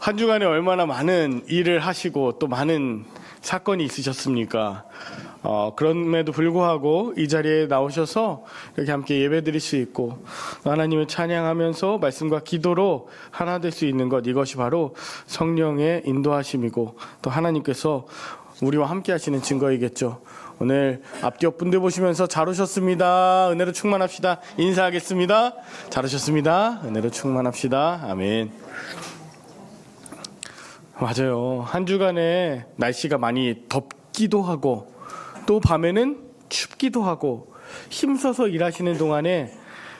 한 주간에 얼마나 많은 일을 하시고 또 많은 사건이 있으셨습니까? 그럼에도 불구하고 이 자리에 나오셔서 이렇게 함께 예배드릴 수 있고 하나님을 찬양하면서 말씀과 기도로 하나 될 수 있는 것, 이것이 바로 성령의 인도하심이고 또 하나님께서 우리와 함께 하시는 증거이겠죠. 오늘 앞뒤 분들 보시면서 잘 오셨습니다. 은혜로 충만합시다. 인사하겠습니다. 잘 오셨습니다. 은혜로 충만합시다. 아멘. 맞아요. 한 주간에 날씨가 많이 덥기도 하고 또 밤에는 춥기도 하고 힘써서 일하시는 동안에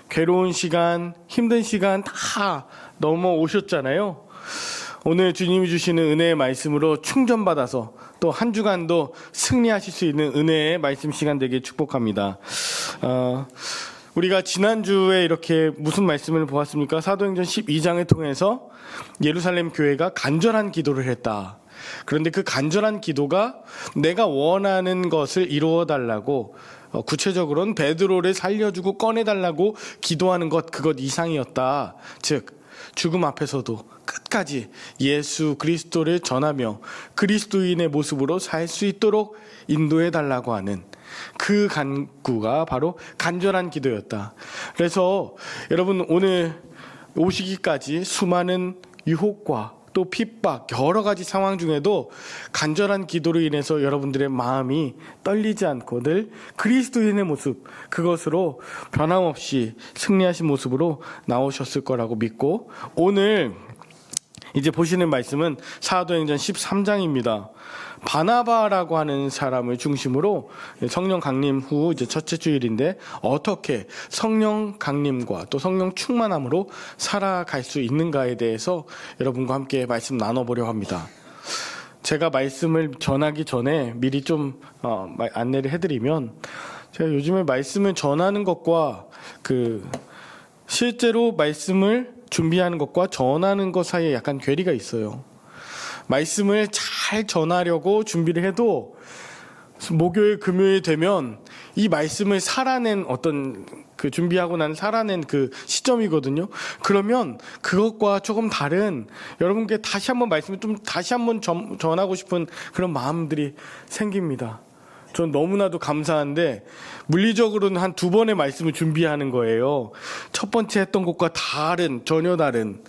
괴로운 시간, 힘든 시간 다 넘어오셨잖아요. 오늘 주님이 주시는 은혜의 말씀으로 충전받아서 또 한 주간도 승리하실 수 있는 은혜의 말씀 시간 되길 축복합니다. 우리가 지난주에 이렇게 무슨 말씀을 보았습니까? 사도행전 12장을 통해서 예루살렘 교회가 간절한 기도를 했다. 그런데 그 간절한 기도가 내가 원하는 것을 이루어 달라고, 구체적으로는 베드로를 살려주고 꺼내달라고 기도하는 것, 그것 이상이었다. 즉 죽음 앞에서도 끝까지 예수 그리스도를 전하며 그리스도인의 모습으로 살 수 있도록 인도해 달라고 하는 그 간구가 바로 간절한 기도였다. 그래서 여러분, 오늘 오시기까지 수많은 유혹과 또 핍박, 여러 가지 상황 중에도 간절한 기도로 인해서 여러분들의 마음이 떨리지 않고 늘 그리스도인의 모습, 그것으로 변함없이 승리하신 모습으로 나오셨을 거라고 믿고, 오늘 이제 보시는 말씀은 사도행전 13장입니다. 바나바라고 하는 사람을 중심으로 성령 강림 후 이제 첫째 주일인데 어떻게 성령 강림과 또 성령 충만함으로 살아갈 수 있는가에 대해서 여러분과 함께 말씀 나눠보려고 합니다. 제가 말씀을 전하기 전에 미리 좀 안내를 해드리면, 제가 요즘에 말씀을 전하는 것과 실제로 말씀을 준비하는 것과 전하는 것 사이에 약간 괴리가 있어요. 말씀을 잘 전하려고 준비를 해도 목요일, 금요일 되면 이 말씀을 살아낸 준비하고 난 살아낸 그 시점이거든요. 그러면 그것과 조금 다른, 여러분께 다시 한번 말씀을 다시 한번 전하고 싶은 그런 마음들이 생깁니다. 전 너무나도 감사한데 물리적으로는 한 2번의 말씀을 준비하는 거예요. 첫 번째 했던 것과 전혀 다른.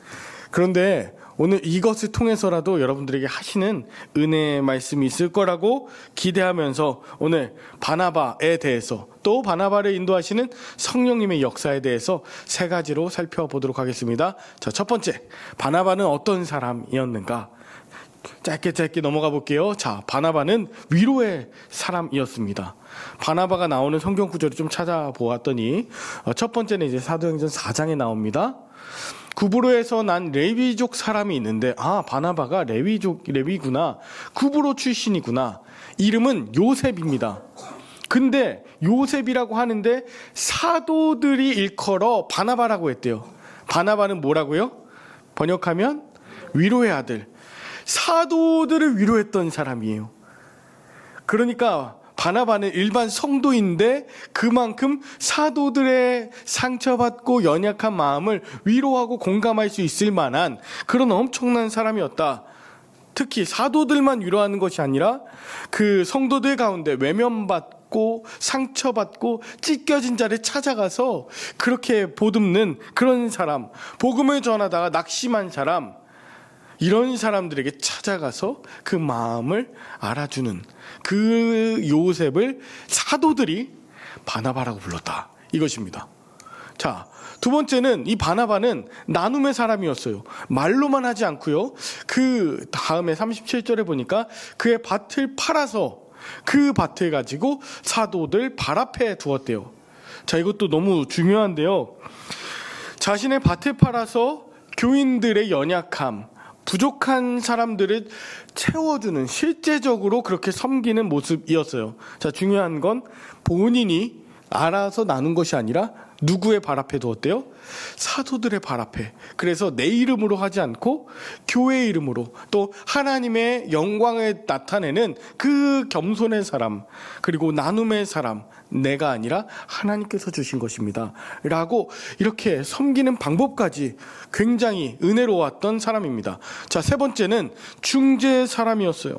그런데 오늘 이것을 통해서라도 여러분들에게 하시는 은혜의 말씀이 있을 거라고 기대하면서 오늘 바나바에 대해서, 또 바나바를 인도하시는 성령님의 역사에 대해서 3가지로 살펴보도록 하겠습니다. 자, 첫 번째, 바나바는 어떤 사람이었는가? 짧게 넘어가 볼게요. 자, 바나바는 위로의 사람이었습니다. 바나바가 나오는 성경 구절을 좀 찾아보았더니 첫 번째는 이제 사도행전 4장에 나옵니다. 구브로에서 난 레위족 사람이 있는데, 바나바가 레위구나, 구브로 출신이구나. 이름은 요셉입니다. 근데 요셉이라고 하는데 사도들이 일컬어 바나바라고 했대요. 바나바는 뭐라고요? 번역하면 위로의 아들, 사도들을 위로했던 사람이에요. 그러니까 바나바는 일반 성도인데 그만큼 사도들의 상처받고 연약한 마음을 위로하고 공감할 수 있을 만한 그런 엄청난 사람이었다. 특히 사도들만 위로하는 것이 아니라 그 성도들 가운데 외면받고 상처받고 찢겨진 자를 찾아가서 그렇게 보듬는 그런 사람, 복음을 전하다가 낙심한 사람, 이런 사람들에게 찾아가서 그 마음을 알아주는 그 요셉을 사도들이 바나바라고 불렀다, 이것입니다. 자, 2번째는 이 바나바는 나눔의 사람이었어요. 말로만 하지 않고요, 그 다음에 37절에 보니까 그의 밭을 팔아서 그 밭을 가지고 사도들 발 앞에 두었대요. 자, 이것도 너무 중요한데요, 자신의 밭을 팔아서 교인들의 연약함, 부족한 사람들을 채워주는, 실제적으로 그렇게 섬기는 모습이었어요. 자, 중요한 건 본인이 알아서 나눈 것이 아니라 누구의 발 앞에 두었대요? 사도들의 발 앞에. 그래서 내 이름으로 하지 않고 교회의 이름으로, 또 하나님의 영광을 나타내는 그 겸손의 사람, 그리고 나눔의 사람, 내가 아니라 하나님께서 주신 것입니다 라고 이렇게 섬기는 방법까지 굉장히 은혜로웠던 사람입니다. 자, 세 번째는 중재 사람이었어요.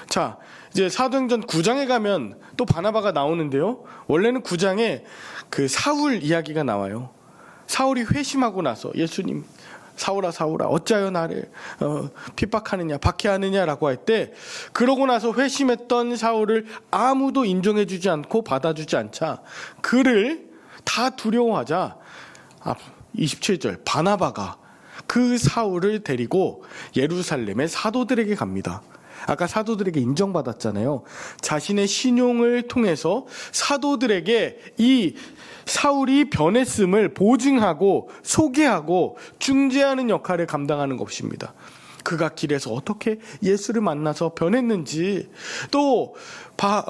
자, 이제 사도행전 9장에 가면 또 바나바가 나오는데요, 원래는 9장에 그 사울 이야기가 나와요. 사울이 회심하고 나서 예수님, 사울아 사울아 어찌하여 나를 핍박하느냐 박해하느냐라고 할 때, 그러고 나서 회심했던 사울을 아무도 인정해주지 않고 받아주지 않자 그를 다 두려워하자 27절 바나바가 그 사울을 데리고 예루살렘의 사도들에게 갑니다. 아까 사도들에게 인정받았잖아요. 자신의 신용을 통해서 사도들에게 이 사울이 변했음을 보증하고 소개하고 중재하는 역할을 감당하는 것입니다. 그가 길에서 어떻게 예수를 만나서 변했는지, 또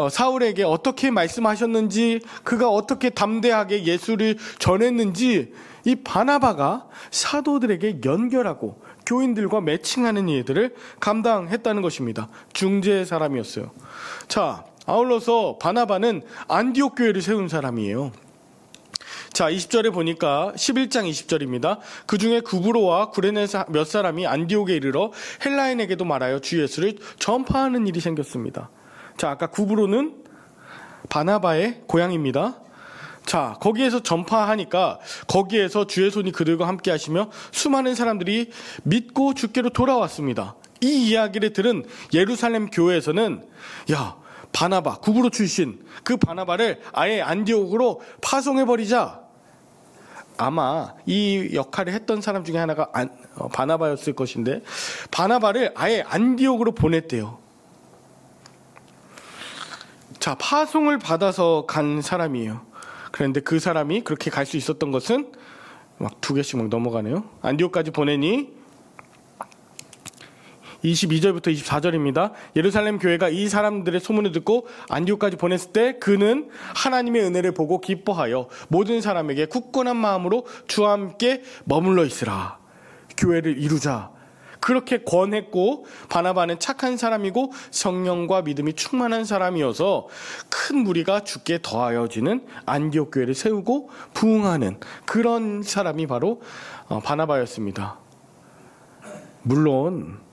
사울에게 어떻게 말씀하셨는지, 그가 어떻게 담대하게 예수를 전했는지 이 바나바가 사도들에게 연결하고 교인들과 매칭하는 일들을 감당했다는 것입니다. 중재의 사람이었어요. 자, 아울러서 바나바는 안디옥 교회를 세운 사람이에요. 자, 20절에 보니까 11장 20절입니다. 그 중에 구브로와 구레네 몇 사람이 안디옥에 이르러 헬라인에게도 말하여 주 예수를 전파하는 일이 생겼습니다. 자, 아까 구브로는 바나바의 고향입니다. 자, 거기에서 전파하니까 거기에서 주의 손이 그들과 함께 하시며 수많은 사람들이 믿고 주께로 돌아왔습니다. 이 이야기를 들은 예루살렘 교회에서는, 야, 바나바, 구브로 출신 그 바나바를 아예 안디옥으로 파송해버리자. 아마 이 역할을 했던 사람 중에 하나가 바나바였을 것인데, 바나바를 아예 안디옥으로 보냈대요. 자, 파송을 받아서 간 사람이에요. 그런데 그 사람이 그렇게 갈 수 있었던 것은 막 두 개씩 막 넘어가네요. 안디옥까지 보내니 22절부터 24절입니다. 예루살렘 교회가 이 사람들의 소문을 듣고 안디옥까지 보냈을 때 그는 하나님의 은혜를 보고 기뻐하여 모든 사람에게 굳건한 마음으로 주와 함께 머물러 있으라, 교회를 이루자, 그렇게 권했고, 바나바는 착한 사람이고 성령과 믿음이 충만한 사람이어서 큰 무리가 주께 더하여지는 안디옥 교회를 세우고 부흥하는 그런 사람이 바로 바나바였습니다. 물론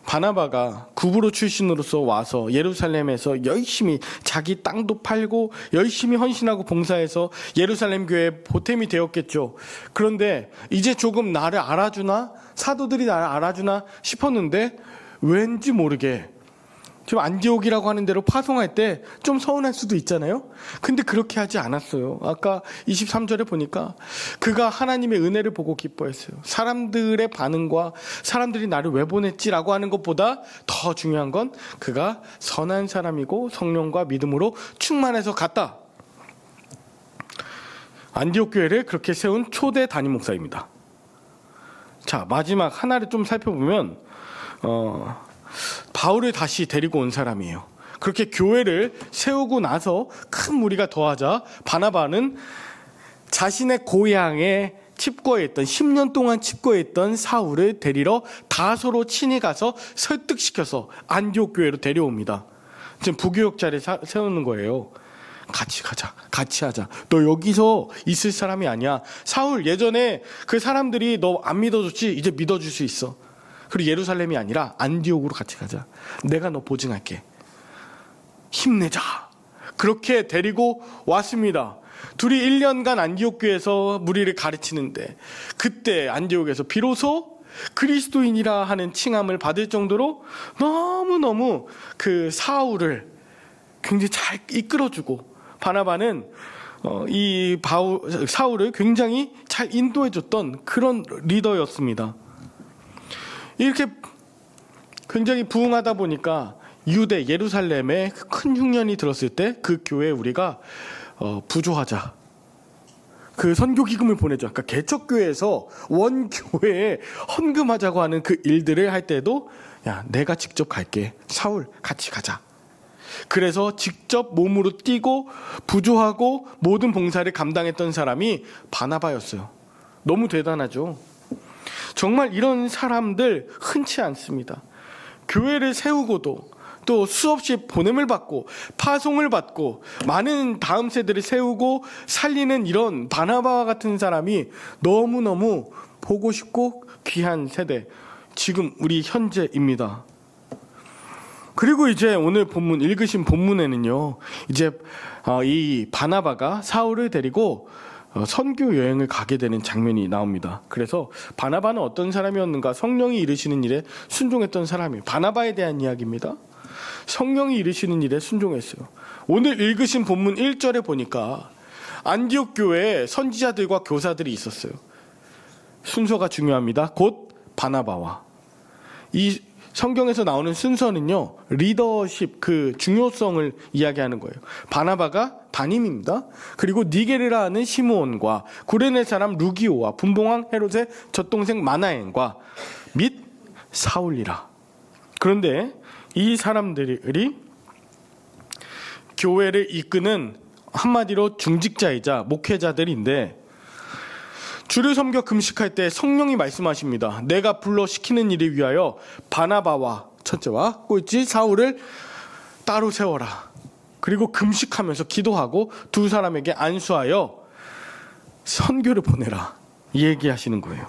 바나바가 구브로 출신으로서 와서 예루살렘에서 열심히 자기 땅도 팔고 열심히 헌신하고 봉사해서 예루살렘 교회의 보탬이 되었겠죠. 그런데 이제 조금 나를 알아주나, 사도들이 나를 알아주나 싶었는데 왠지 모르게 지금 안디옥이라고 하는 대로 파송할 때 좀 서운할 수도 있잖아요. 근데 그렇게 하지 않았어요. 아까 23절에 보니까 그가 하나님의 은혜를 보고 기뻐했어요. 사람들의 반응과 사람들이 나를 왜 보냈지라고 하는 것보다 더 중요한 건 그가 선한 사람이고 성령과 믿음으로 충만해서 갔다. 안디옥 교회를 그렇게 세운 초대 담임 목사입니다. 자, 마지막 하나를 좀 살펴보면 바울을 다시 데리고 온 사람이에요. 그렇게 교회를 세우고 나서 큰 무리가 더하자 바나바는 자신의 고향에 칩거해 있던 10년 동안 칩거해 있던 사울을 데리러 다소로 친히 가서 설득시켜서 안디옥 교회로 데려옵니다. 지금 부교역자를 세우는 거예요. 같이 가자, 같이 하자. 너 여기서 있을 사람이 아니야. 사울, 예전에 그 사람들이 너 안 믿어줬지? 이제 믿어줄 수 있어. 그리고 예루살렘이 아니라 안디옥으로 같이 가자. 내가 너 보증할게. 힘내자. 그렇게 데리고 왔습니다. 둘이 1년간 안디옥 교회에서 무리를 가르치는데, 그때 안디옥에서 비로소 그리스도인이라 하는 칭함을 받을 정도로 너무너무 그 사울을 굉장히 잘 이끌어주고, 바나바는 이 사울을 굉장히 잘 인도해줬던 그런 리더였습니다. 이렇게 굉장히 부흥하다 보니까 유대 예루살렘에 큰 흉년이 들었을 때 그 교회에 우리가 부조하자, 그 선교기금을 보내자. 그러니까 개척교회에서 원교회에 헌금하자고 하는 그 일들을 할 때도, 야, 내가 직접 갈게. 사울 같이 가자. 그래서 직접 몸으로 뛰고 부조하고 모든 봉사를 감당했던 사람이 바나바였어요. 너무 대단하죠. 정말 이런 사람들 흔치 않습니다. 교회를 세우고도 또 수없이 보냄을 받고 파송을 받고 많은 다음 세대를 세우고 살리는 이런 바나바와 같은 사람이 너무너무 보고 싶고 귀한 세대, 지금 우리 현재입니다. 그리고 이제 오늘 본문 읽으신 본문에는요, 이제 이 바나바가 사울을 데리고 선교 여행을 가게 되는 장면이 나옵니다. 그래서 바나바는 어떤 사람이었는가? 성령이 이르시는 일에 순종했던 사람이에요. 바나바에 대한 이야기입니다. 성령이 이르시는 일에 순종했어요. 오늘 읽으신 본문 1절에 보니까 안디옥 교회에 선지자들과 교사들이 있었어요. 순서가 중요합니다. 곧 바나바와. 이 성경에서 나오는 순서는요, 리더십, 그 중요성을 이야기하는 거예요. 바나바가 담임입니다. 그리고 니게르라 하는 시므온과 구레네 사람 루기오와 분봉왕 헤롯의 젖동생 마나엔과 및 사울이라. 그런데 이 사람들이 교회를 이끄는 한마디로 중직자이자 목회자들인데, 주를 섬겨 금식할 때 성령이 말씀하십니다. 내가 불러 시키는 일을 위하여 바나바와 첫째와 꼴찌 사울을 따로 세워라. 그리고 금식하면서 기도하고 두 사람에게 안수하여 선교를 보내라, 얘기하시는 거예요.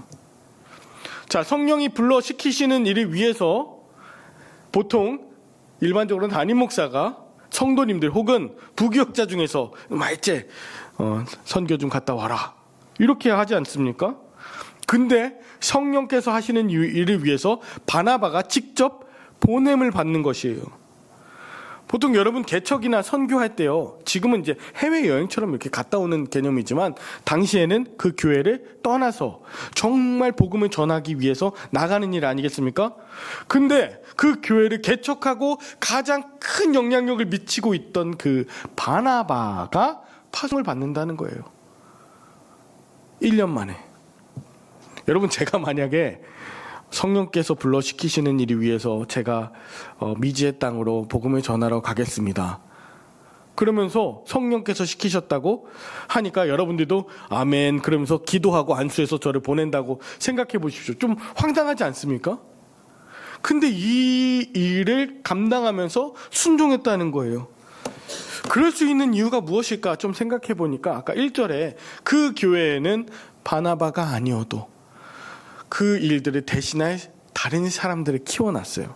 자, 성령이 불러 시키시는 일을 위해서 보통 일반적으로는 담임 목사가 성도님들 혹은 부교역자 중에서 말째 선교 좀 갔다 와라, 이렇게 하지 않습니까? 근데 성령께서 하시는 일을 위해서 바나바가 직접 보냄을 받는 것이에요. 보통 여러분 개척이나 선교할 때요, 지금은 이제 해외여행처럼 이렇게 갔다 오는 개념이지만 당시에는 그 교회를 떠나서 정말 복음을 전하기 위해서 나가는 일 아니겠습니까? 근데 그 교회를 개척하고 가장 큰 영향력을 미치고 있던 그 바나바가 파송을 받는다는 거예요. 1년 만에. 여러분, 제가 만약에 성령께서 불러 시키시는 일을 위해서 제가 미지의 땅으로 복음을 전하러 가겠습니다, 그러면서 성령께서 시키셨다고 하니까 여러분들도 아멘 그러면서 기도하고 안수해서 저를 보낸다고 생각해 보십시오. 좀 황당하지 않습니까? 근데 이 일을 감당하면서 순종했다는 거예요. 그럴 수 있는 이유가 무엇일까 좀 생각해 보니까 아까 1절에 그 교회에는 바나바가 아니어도 그 일들을 대신할 다른 사람들을 키워놨어요.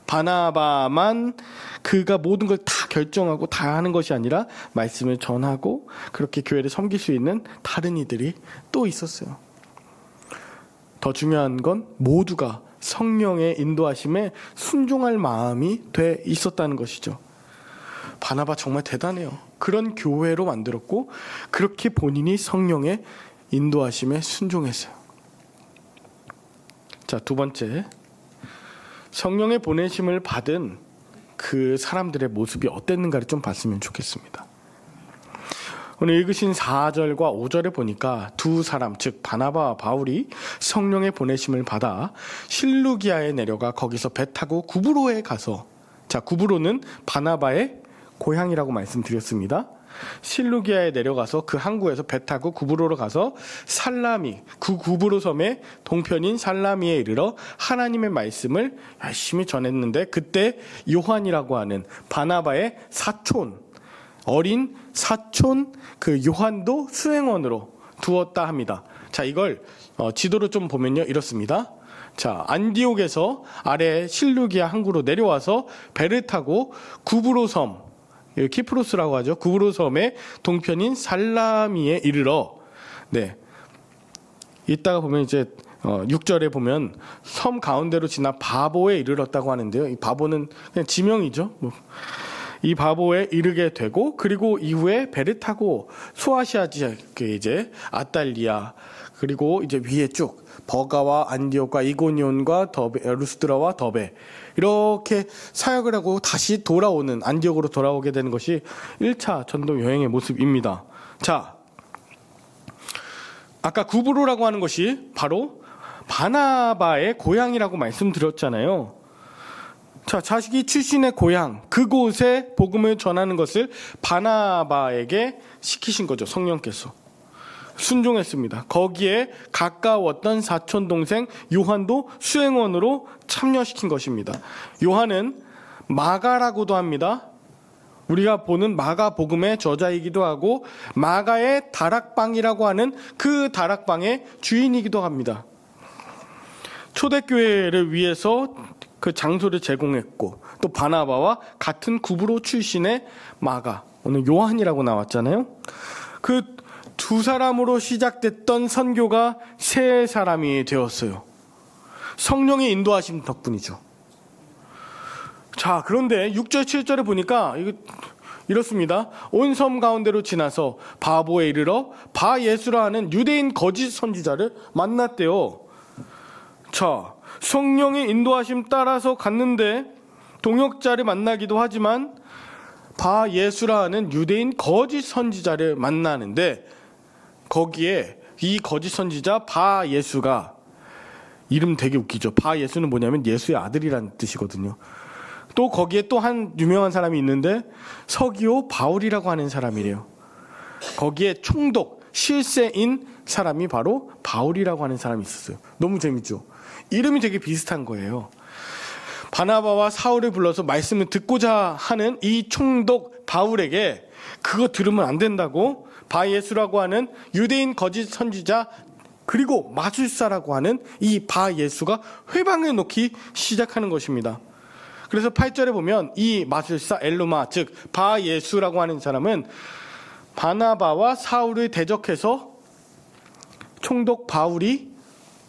바나바만 그가 모든 걸 다 결정하고 다 하는 것이 아니라 말씀을 전하고 그렇게 교회를 섬길 수 있는 다른 이들이 또 있었어요. 더 중요한 건 모두가 성령의 인도하심에 순종할 마음이 돼 있었다는 것이죠. 바나바 정말 대단해요. 그런 교회로 만들었고 그렇게 본인이 성령의 인도하심에 순종했어요. 자, 두 번째, 성령의 보내심을 받은 그 사람들의 모습이 어땠는가를 좀 봤으면 좋겠습니다. 오늘 읽으신 4절과 5절에 보니까 두 사람, 즉 바나바와 바울이 성령의 보내심을 받아 실루기아에 내려가 거기서 배 타고 구브로에 가서, 자, 구브로는 바나바의 고향이라고 말씀드렸습니다. 실루기아에 내려가서 그 항구에서 배 타고 구브로로 가서 살라미, 그 구브로 섬의 동편인 살라미에 이르러 하나님의 말씀을 열심히 전했는데, 그때 요한이라고 하는 바나바의 사촌, 어린 사촌 그 요한도 수행원으로 두었다 합니다. 자, 이걸 지도로 좀 보면요, 이렇습니다. 자, 안디옥에서 아래 실루기아 항구로 내려와서 배를 타고 구브로 섬, 키프로스라고 하죠, 구브로 섬의 동편인 살라미에 이르러, 네, 이따가 보면 이제 6절에 보면 섬 가운데로 지나 바보에 이르렀다고 하는데요. 이 바보는 그냥 지명이죠. 이 바보에 이르게 되고, 그리고 이후에 배를 타고 소아시아 지역에 이제 아탈리아, 그리고 이제 위에 쭉 버가와 안디옥과 이고니온과 루스드라와 더베, 이렇게 사역을 하고 다시 돌아오는, 안디옥으로 돌아오게 되는 것이 1차 전도 여행의 모습입니다. 자, 아까 구브로라고 하는 것이 바로 바나바의 고향이라고 말씀드렸잖아요. 자, 자식이 출신의 고향, 그곳에 복음을 전하는 것을 바나바에게 시키신 거죠. 성령께서 순종했습니다. 거기에 가까웠던 사촌 동생 요한도 수행원으로 참여시킨 것입니다. 요한은 마가라고도 합니다. 우리가 보는 마가복음의 저자이기도 하고 마가의 다락방이라고 하는 그 다락방의 주인이기도 합니다. 초대교회를 위해서 그 장소를 제공했고 또 바나바와 같은 구브로 출신의 마가, 오늘 요한이라고 나왔잖아요. 그 두 사람으로 시작됐던 선교가 세 사람이 되었어요. 성령의 인도하심 덕분이죠. 자, 그런데 6절 7절에 보니까 이렇습니다. 온 섬 가운데로 지나서 바보에 이르러 바 예수라 하는 유대인 거짓 선지자를 만났대요. 자, 성령의 인도하심 따라서 갔는데 동역자를 만나기도 하지만 바 예수라 하는 유대인 거짓 선지자를 만나는데 거기에 이 거짓 선지자 바 예수가 이름 되게 웃기죠. 바 예수는 뭐냐면 예수의 아들이라는 뜻이거든요. 또 거기에 또 한 유명한 사람이 있는데 서기오 바울이라고 하는 사람이래요. 거기에 총독 실세인 사람이 바로 바울이라고 하는 사람이 있었어요. 너무 재밌죠. 이름이 되게 비슷한 거예요. 바나바와 사울을 불러서 말씀을 듣고자 하는 이 총독 바울에게 그거 들으면 안 된다고 바예수라고 하는 유대인 거짓 선지자 그리고 마술사라고 하는 이 바예수가 회방을 놓기 시작하는 것입니다. 그래서 8절에 보면 이 마술사 엘루마 즉 바예수라고 하는 사람은 바나바와 사울을 대적해서 총독 바울이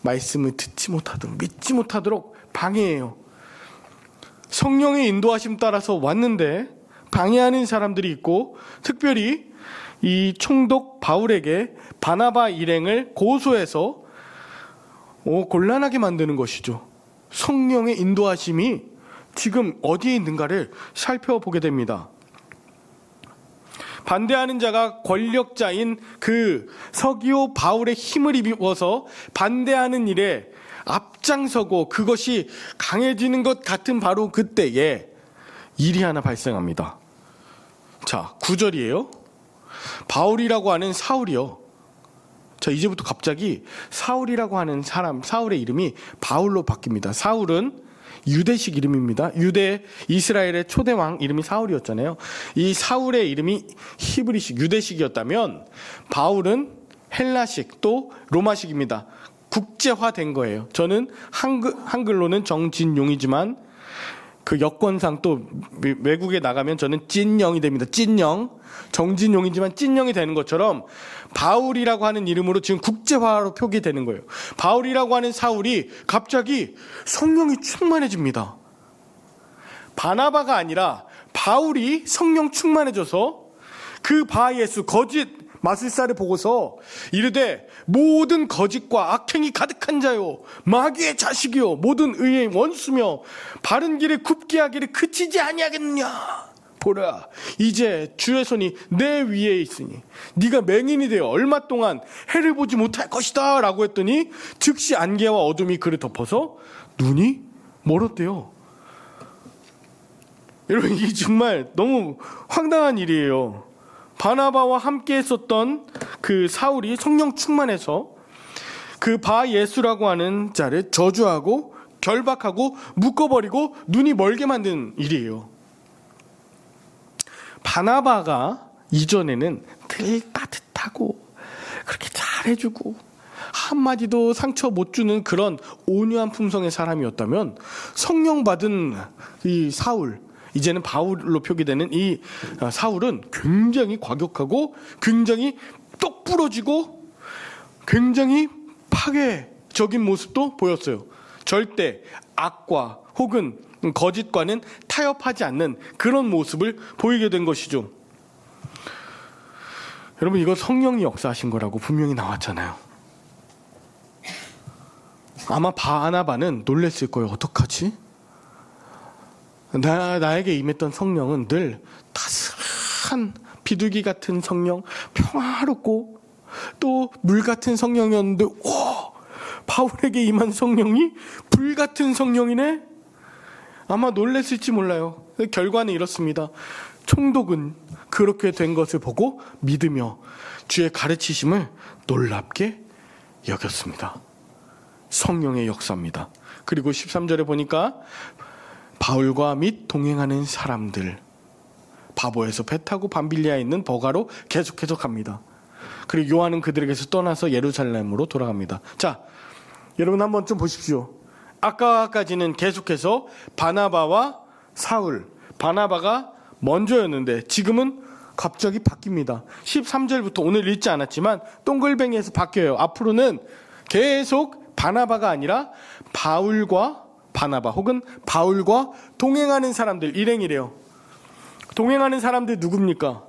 말씀을 듣지 못하도록 믿지 못하도록 방해해요. 성령의 인도하심 따라서 왔는데 방해하는 사람들이 있고 특별히 이 총독 바울에게 바나바 일행을 고소해서 곤란하게 만드는 것이죠. 성령의 인도하심이 지금 어디에 있는가를 살펴보게 됩니다. 반대하는 자가 권력자인 그 서기오 바울의 힘을 입어서 반대하는 일에 앞장서고 그것이 강해지는 것 같은 바로 그때에 일이 하나 발생합니다. 자, 9절이에요. 바울이라고 하는 사울이요. 자, 이제부터 갑자기 사울이라고 하는 사람, 사울의 이름이 바울로 바뀝니다. 사울은 유대식 이름입니다. 유대 이스라엘의 초대왕 이름이 사울이었잖아요. 이 사울의 이름이 히브리식 유대식이었다면 바울은 헬라식 또 로마식입니다. 국제화된 거예요. 저는 한글로는 정진용이지만 그 여권상 또 외국에 나가면 저는 찐영이 됩니다. 찐영. 정진용이지만 찐영이 되는 것처럼 바울이라고 하는 이름으로 지금 국제화로 표기되는 거예요. 바울이라고 하는 사울이 갑자기 성령이 충만해집니다. 바나바가 아니라 바울이 성령 충만해져서 그 바예수 거짓 마술사를 보고서 이르되 모든 거짓과 악행이 가득한 자요 마귀의 자식이요 모든 의의 원수며 바른 길을 굽게 하기를 그치지 아니하겠느냐. 보라 이제 주의 손이 내 위에 있으니 네가 맹인이 되어 얼마 동안 해를 보지 못할 것이다 라고 했더니 즉시 안개와 어둠이 그를 덮어서 눈이 멀었대요. 여러분 이게 정말 너무 황당한 일이에요. 바나바와 함께 했었던 그 사울이 성령 충만해서 그 바예수라고 하는 자를 저주하고 결박하고 묶어버리고 눈이 멀게 만든 일이에요. 바나바가 이전에는 늘 따뜻하고 그렇게 잘해주고 한마디도 상처 못 주는 그런 온유한 품성의 사람이었다면 성령 받은 이 사울, 이제는 바울로 표기되는 이 사울은 굉장히 과격하고 굉장히 똑 부러지고 굉장히 파괴적인 모습도 보였어요. 절대 악과 혹은 거짓과는 타협하지 않는 그런 모습을 보이게 된 것이죠. 여러분 이거 성령이 역사하신 거라고 분명히 나왔잖아요. 아마 바나바는 놀랬을 거예요. 어떡하지? 나에게 임했던 성령은 늘 따스한 비둘기 같은 성령, 평화롭고 또 물 같은 성령이었는데 와, 바울에게 임한 성령이 불 같은 성령이네? 아마 놀랬을지 몰라요. 결과는 이렇습니다. 총독은 그렇게 된 것을 보고 믿으며 주의 가르치심을 놀랍게 여겼습니다. 성령의 역사입니다. 그리고 13절에 보니까 바울과 및 동행하는 사람들, 바보에서 배 타고 밤빌리아에 있는 버가로 계속해서 갑니다. 그리고 요한은 그들에게서 떠나서 예루살렘으로 돌아갑니다. 자, 여러분 한번 좀 보십시오. 아까까지는 계속해서 바나바와 사울, 바나바가 먼저였는데 지금은 갑자기 바뀝니다. 13절부터 오늘 읽지 않았지만 동글뱅이에서 바뀌어요. 앞으로는 계속 바나바가 아니라 바울과 바나바 혹은 바울과 동행하는 사람들, 일행이래요. 동행하는 사람들 누굽니까?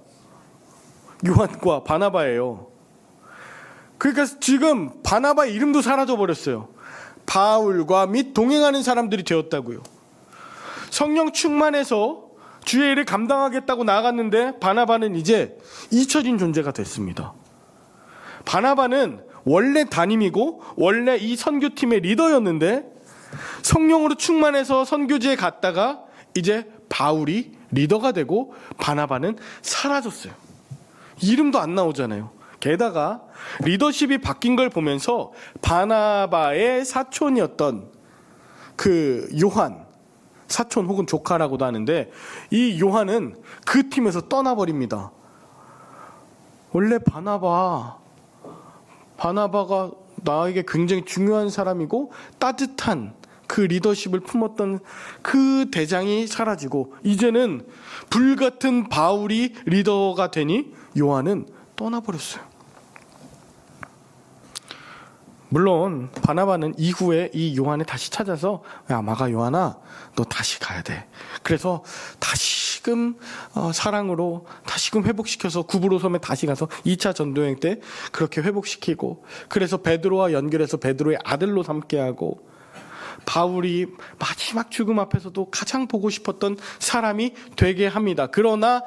요한과 바나바예요. 그러니까 지금 바나바 이름도 사라져 버렸어요. 바울과 및 동행하는 사람들이 되었다고요. 성령 충만해서 주의 일을 감당하겠다고 나아갔는데 바나바는 이제 잊혀진 존재가 됐습니다. 바나바는 원래 담임이고 원래 이 선교팀의 리더였는데 성령으로 충만해서 선교지에 갔다가 이제 바울이 리더가 되고 바나바는 사라졌어요. 이름도 안 나오잖아요. 게다가 리더십이 바뀐 걸 보면서 바나바의 사촌이었던 그 요한, 사촌 혹은 조카라고도 하는데 이 요한은 그 팀에서 떠나버립니다. 원래 바나바가 나에게 굉장히 중요한 사람이고 따뜻한 그 리더십을 품었던 그 대장이 사라지고 이제는 불같은 바울이 리더가 되니 요한은 떠나버렸어요. 물론 바나바는 이후에 이 요한을 다시 찾아서 야 마가 요한아 너 다시 가야 돼. 그래서 다시금 사랑으로 다시금 회복시켜서 구브로 섬에 다시 가서 2차 전도여행 때 그렇게 회복시키고 그래서 베드로와 연결해서 베드로의 아들로 삼게 하고 바울이 마지막 죽음 앞에서도 가장 보고 싶었던 사람이 되게 합니다. 그러나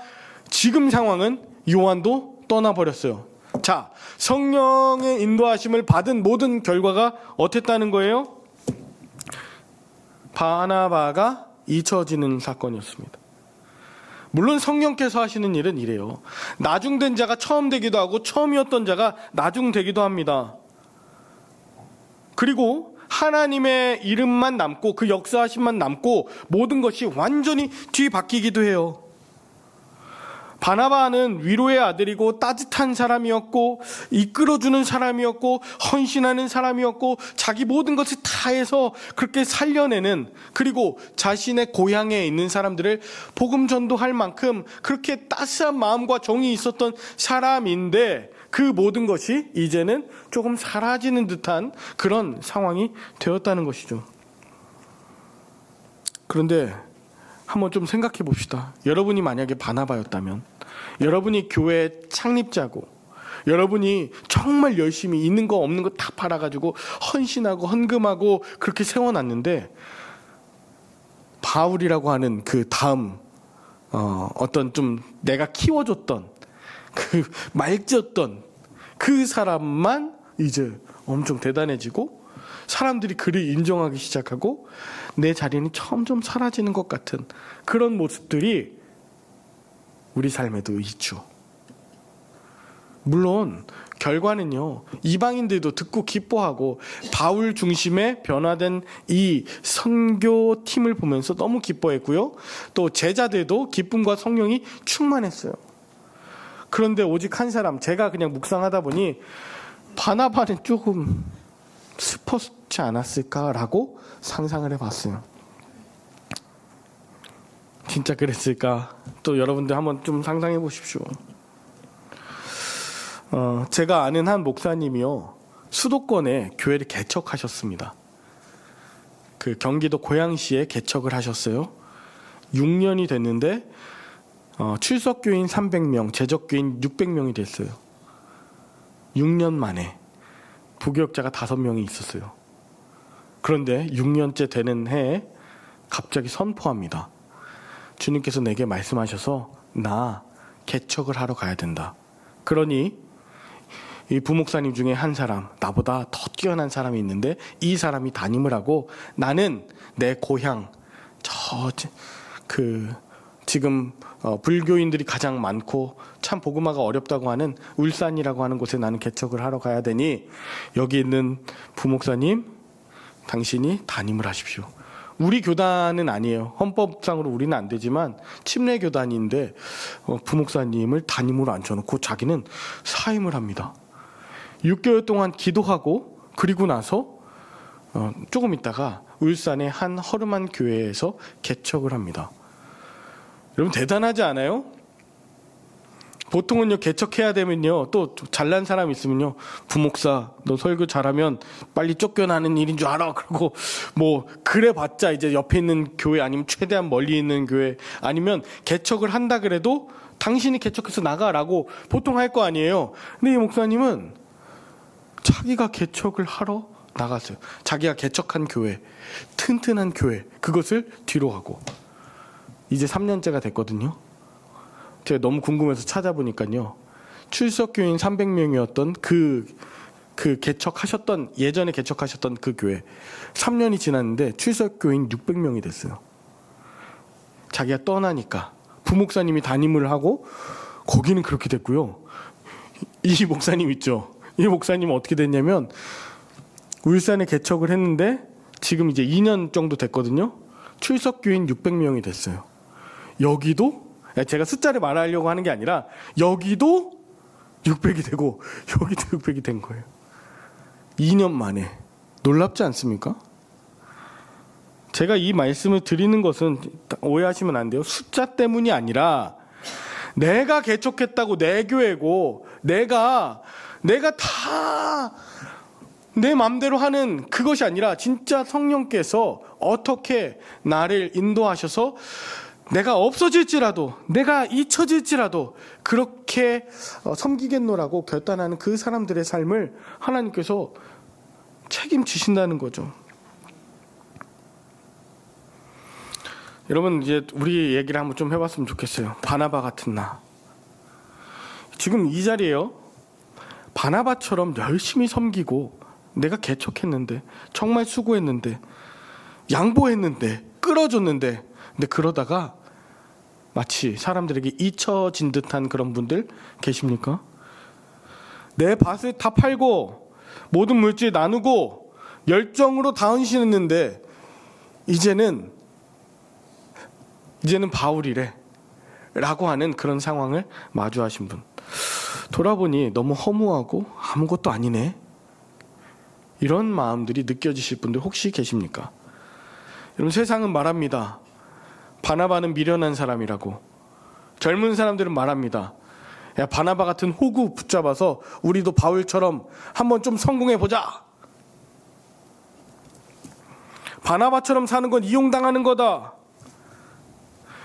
지금 상황은 요한도 떠나버렸어요. 자, 성령의 인도하심을 받은 모든 결과가 어땠다는 거예요? 바나바가 잊혀지는 사건이었습니다. 물론 성령께서 하시는 일은 이래요. 나중된 자가 처음 되기도 하고 처음이었던 자가 나중되기도 합니다. 그리고 하나님의 이름만 남고 그 역사하심만 남고 모든 것이 완전히 뒤바뀌기도 해요. 바나바는 위로의 아들이고 따뜻한 사람이었고 이끌어주는 사람이었고 헌신하는 사람이었고 자기 모든 것을 다해서 그렇게 살려내는 그리고 자신의 고향에 있는 사람들을 복음 전도할 만큼 그렇게 따스한 마음과 정이 있었던 사람인데 그 모든 것이 이제는 조금 사라지는 듯한 그런 상황이 되었다는 것이죠. 그런데 한번 좀 생각해 봅시다. 여러분이 만약에 바나바였다면, 여러분이 교회 창립자고, 여러분이 정말 열심히 있는 거 없는 거 다 팔아가지고 헌신하고 헌금하고 그렇게 세워놨는데 바울이라고 하는 그 다음 어떤 좀 내가 키워줬던 그 말졌던 그 사람만 이제 엄청 대단해지고 사람들이 그를 인정하기 시작하고 내 자리는 점점 사라지는 것 같은 그런 모습들이 우리 삶에도 있죠. 물론 결과는요, 이방인들도 듣고 기뻐하고 바울 중심의 변화된 이 선교팀을 보면서 너무 기뻐했고요. 또 제자들도 기쁨과 성령이 충만했어요. 그런데 오직 한 사람, 제가 그냥 묵상하다 보니 바나바는 조금 슬펐지 않았을까라고 상상을 해봤어요. 진짜 그랬을까? 또 여러분들 한번 좀 상상해 보십시오. 제가 아는 한 목사님이요, 수도권에 교회를 개척하셨습니다. 그 경기도 고양시에 개척을 하셨어요. 6년이 됐는데 출석교인 300명, 재적교인 600명이 됐어요. 6년 만에 부교역자가 5명이 있었어요. 그런데 6년째 되는 해에 갑자기 선포합니다. 주님께서 내게 말씀하셔서 나 개척을 하러 가야 된다. 그러니 이 부목사님 중에 한 사람, 나보다 더 뛰어난 사람이 있는데 이 사람이 담임을 하고 나는 내 고향 지금 불교인들이 가장 많고 참 복음화가 어렵다고 하는 울산이라고 하는 곳에 나는 개척을 하러 가야 되니 여기 있는 부목사님 당신이 담임을 하십시오. 우리 교단은 아니에요. 헌법상으로 우리는 안 되지만 침례 교단인데 부목사님을 담임으로 앉혀놓고 자기는 사임을 합니다. 6개월 동안 기도하고 그리고 나서 조금 있다가 울산의 한 허름한 교회에서 개척을 합니다. 여러분 대단하지 않아요? 보통은요 개척해야 되면요 또 잘난 사람 있으면요 부목사 너 설교 잘하면 빨리 쫓겨나는 일인 줄 알아. 그리고 뭐 그래봤자 이제 옆에 있는 교회 아니면 최대한 멀리 있는 교회 아니면 개척을 한다 그래도 당신이 개척해서 나가라고 보통 할 거 아니에요. 근데 이 목사님은 자기가 개척을 하러 나갔어요. 자기가 개척한 교회, 튼튼한 교회, 그것을 뒤로 하고 이제 3년째가 됐거든요. 제가 너무 궁금해서 찾아보니까요. 출석교인 300명이었던 그 개척하셨던 예전에 개척하셨던 그 교회 3년이 지났는데 출석교인 600명이 됐어요. 자기가 떠나니까 부목사님이 담임을 하고 거기는 그렇게 됐고요. 이 목사님 있죠. 이 목사님은 어떻게 됐냐면 울산에 개척을 했는데 지금 이제 2년 정도 됐거든요. 출석교인 600명이 됐어요. 여기도 제가 숫자를 말하려고 하는 게 아니라 여기도 600이 되고 여기도 600이 된 거예요. 2년 만에. 놀랍지 않습니까? 제가 이 말씀을 드리는 것은 오해하시면 안 돼요. 숫자 때문이 아니라 내가 개척했다고 내 교회고 내가 다 내 맘대로 하는 그것이 아니라 진짜 성령께서 어떻게 나를 인도하셔서 내가 없어질지라도 내가 잊혀질지라도 그렇게 섬기겠노라고 결단하는 그 사람들의 삶을 하나님께서 책임지신다는 거죠. 여러분 이제 우리 얘기를 한번 좀 해봤으면 좋겠어요. 바나바 같은 나. 지금 이 자리에요. 바나바처럼 열심히 섬기고 내가 개척했는데 정말 수고했는데 양보했는데 끌어줬는데 근데 그러다가 마치 사람들에게 잊혀진 듯한 그런 분들 계십니까? 내 밭을 다 팔고 모든 물질 나누고 열정으로 다 헌신했는데 이제는 바울이래 라고 하는 그런 상황을 마주하신 분, 돌아보니 너무 허무하고 아무것도 아니네 이런 마음들이 느껴지실 분들 혹시 계십니까? 여러분 세상은 말합니다. 바나바는 미련한 사람이라고. 젊은 사람들은 말합니다. 야 바나바 같은 호구 붙잡아서 우리도 바울처럼 한번 좀 성공해보자. 바나바처럼 사는 건 이용당하는 거다.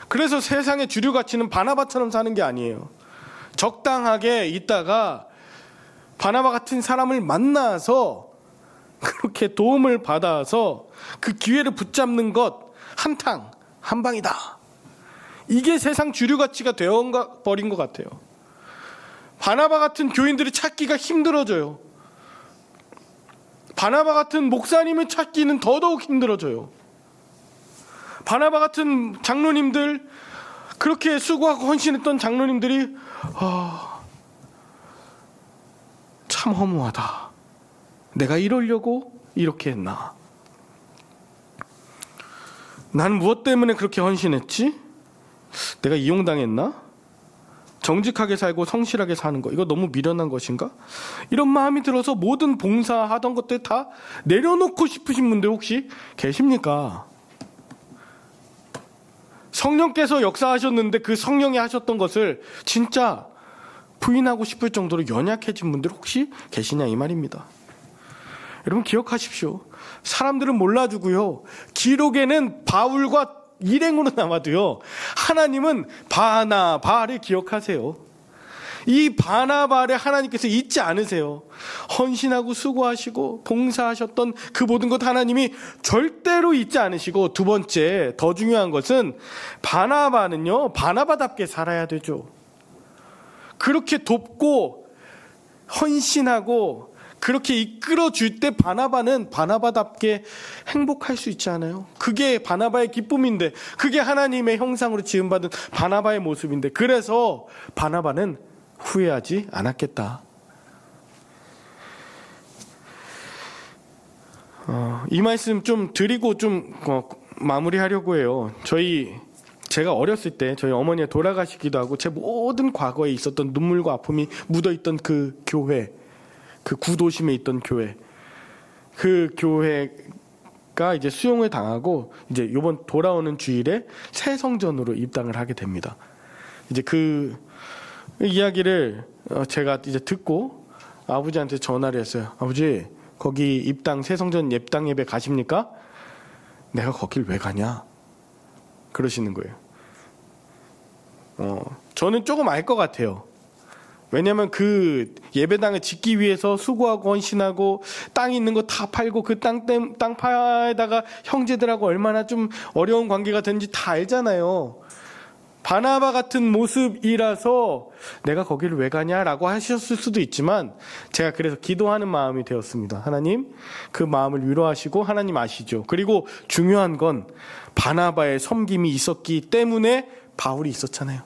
그래서 세상의 주류 가치는 바나바처럼 사는 게 아니에요. 적당하게 있다가 바나바 같은 사람을 만나서 그렇게 도움을 받아서 그 기회를 붙잡는 것 한 방이다. 이게 세상 주류 가치가 되어버린 것 같아요. 바나바 같은 교인들을 찾기가 힘들어져요. 바나바 같은 목사님을 찾기는 더더욱 힘들어져요. 바나바 같은 장로님들, 그렇게 수고하고 헌신했던 장로님들이 참 허무하다. 내가 이러려고 이렇게 했나? 난 무엇 때문에 그렇게 헌신했지? 내가 이용당했나? 정직하게 살고 성실하게 사는 거 이거 너무 미련한 것인가? 이런 마음이 들어서 모든 봉사하던 것들 다 내려놓고 싶으신 분들 혹시 계십니까? 성령께서 역사하셨는데 그 성령이 하셨던 것을 진짜 부인하고 싶을 정도로 연약해진 분들 혹시 계시냐 이 말입니다. 여러분 기억하십시오. 사람들은 몰라주고요. 기록에는 바울과 일행으로 남아도요. 하나님은 바나바를 기억하세요. 이 바나바를 하나님께서 잊지 않으세요. 헌신하고 수고하시고 봉사하셨던 그 모든 것 하나님이 절대로 잊지 않으시고, 두 번째 더 중요한 것은 바나바는요 바나바답게 살아야 되죠. 그렇게 돕고 헌신하고 그렇게 이끌어줄 때 바나바는 바나바답게 행복할 수 있지 않아요? 그게 바나바의 기쁨인데, 그게 하나님의 형상으로 지음받은 바나바의 모습인데, 그래서 바나바는 후회하지 않았겠다. 이 말씀 좀 드리고 좀 마무리하려고 해요. 제가 어렸을 때 저희 어머니가 돌아가시기도 하고 제 모든 과거에 있었던 눈물과 아픔이 묻어있던 그 교회, 그 구도심에 있던 교회, 그 교회가 이제 수용을 당하고 이제 이번 돌아오는 주일에 새 성전으로 입당을 하게 됩니다. 이제 그 이야기를 제가 이제 듣고 아버지한테 전화를 했어요. 아버지, 거기 입당 새 성전 입당 예배 가십니까? 내가 거길 왜 가냐? 그러시는 거예요. 저는 조금 알 것 같아요. 왜냐면 그 예배당을 짓기 위해서 수고하고 헌신하고 땅 있는 거 다 팔고 그 땅 파에다가 형제들하고 얼마나 좀 어려운 관계가 되는지 다 알잖아요. 바나바 같은 모습이라서 내가 거기를 왜 가냐라고 하셨을 수도 있지만 제가 그래서 기도하는 마음이 되었습니다. 하나님, 그 마음을 위로하시고 하나님 아시죠. 그리고 중요한 건 바나바의 섬김이 있었기 때문에 바울이 있었잖아요.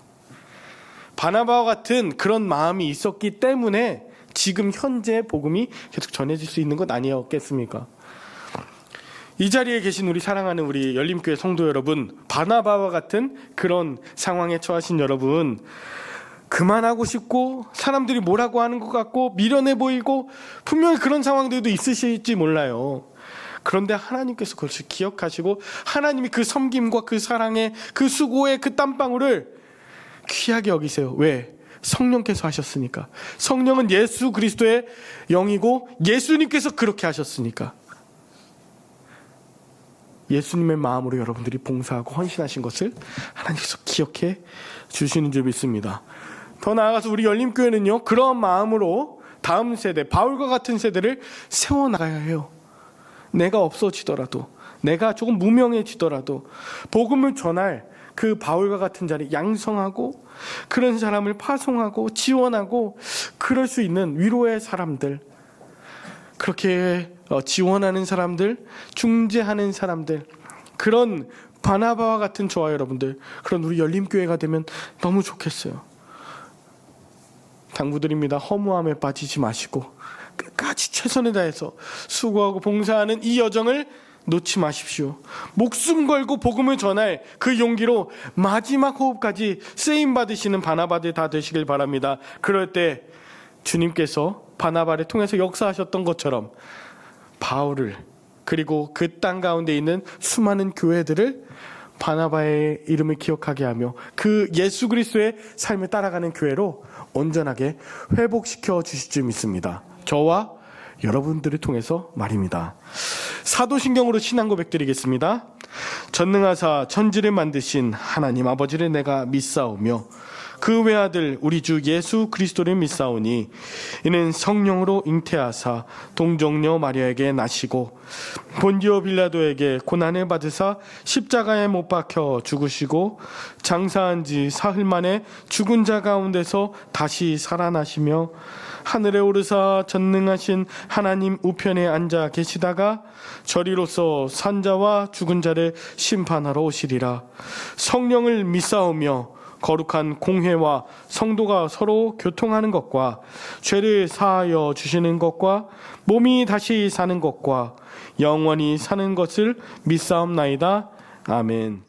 바나바와 같은 그런 마음이 있었기 때문에 지금 현재 복음이 계속 전해질 수 있는 것 아니었겠습니까? 이 자리에 계신 우리 사랑하는 우리 열림교회 성도 여러분, 바나바와 같은 그런 상황에 처하신 여러분, 그만하고 싶고 사람들이 뭐라고 하는 것 같고 미련해 보이고 분명히 그런 상황들도 있으실지 몰라요. 그런데 하나님께서 그것을 기억하시고 하나님이 그 섬김과 그 사랑의 그 수고의 그 땀방울을 귀하게 여기세요. 왜? 성령께서 하셨으니까. 성령은 예수 그리스도의 영이고 예수님께서 그렇게 하셨으니까. 예수님의 마음으로 여러분들이 봉사하고 헌신하신 것을 하나님께서 기억해 주시는 줄 믿습니다. 더 나아가서 우리 열림교회는요, 그런 마음으로 다음 세대, 바울과 같은 세대를 세워나가야 해요. 내가 없어지더라도, 내가 조금 무명해지더라도 복음을 전할 그 바울과 같은 자리 양성하고 그런 사람을 파송하고 지원하고 그럴 수 있는 위로의 사람들, 그렇게 지원하는 사람들, 중재하는 사람들, 그런 바나바와 같은 저와 여러분들, 그런 우리 열림교회가 되면 너무 좋겠어요. 당부드립니다. 허무함에 빠지지 마시고 끝까지 최선을 다해서 수고하고 봉사하는 이 여정을 놓지 마십시오. 목숨 걸고 복음을 전할 그 용기로 마지막 호흡까지 쓰임 받으시는 바나바들 다 되시길 바랍니다. 그럴 때 주님께서 바나바를 통해서 역사하셨던 것처럼 바울을, 그리고 그 땅 가운데 있는 수많은 교회들을 바나바의 이름을 기억하게 하며 그 예수 그리스도의 삶을 따라가는 교회로 온전하게 회복시켜 주실 줄 믿습니다. 저와 여러분들을 통해서 말입니다. 사도신경으로 신앙 고백 드리겠습니다. 전능하사 천지를 만드신 하나님 아버지를 내가 믿사오며 그 외아들 우리 주 예수 그리스도를 믿사오니 이는 성령으로 잉태하사 동정녀 마리아에게 나시고 본디오 빌라도에게 고난을 받으사 십자가에 못 박혀 죽으시고 장사한 지 사흘 만에 죽은 자 가운데서 다시 살아나시며 하늘에 오르사 전능하신 하나님 우편에 앉아 계시다가 저리로서 산자와 죽은 자를 심판하러 오시리라. 성령을 믿사오며 거룩한 공회와 성도가 서로 교통하는 것과 죄를 사하여 주시는 것과 몸이 다시 사는 것과 영원히 사는 것을 믿사옵나이다. 아멘.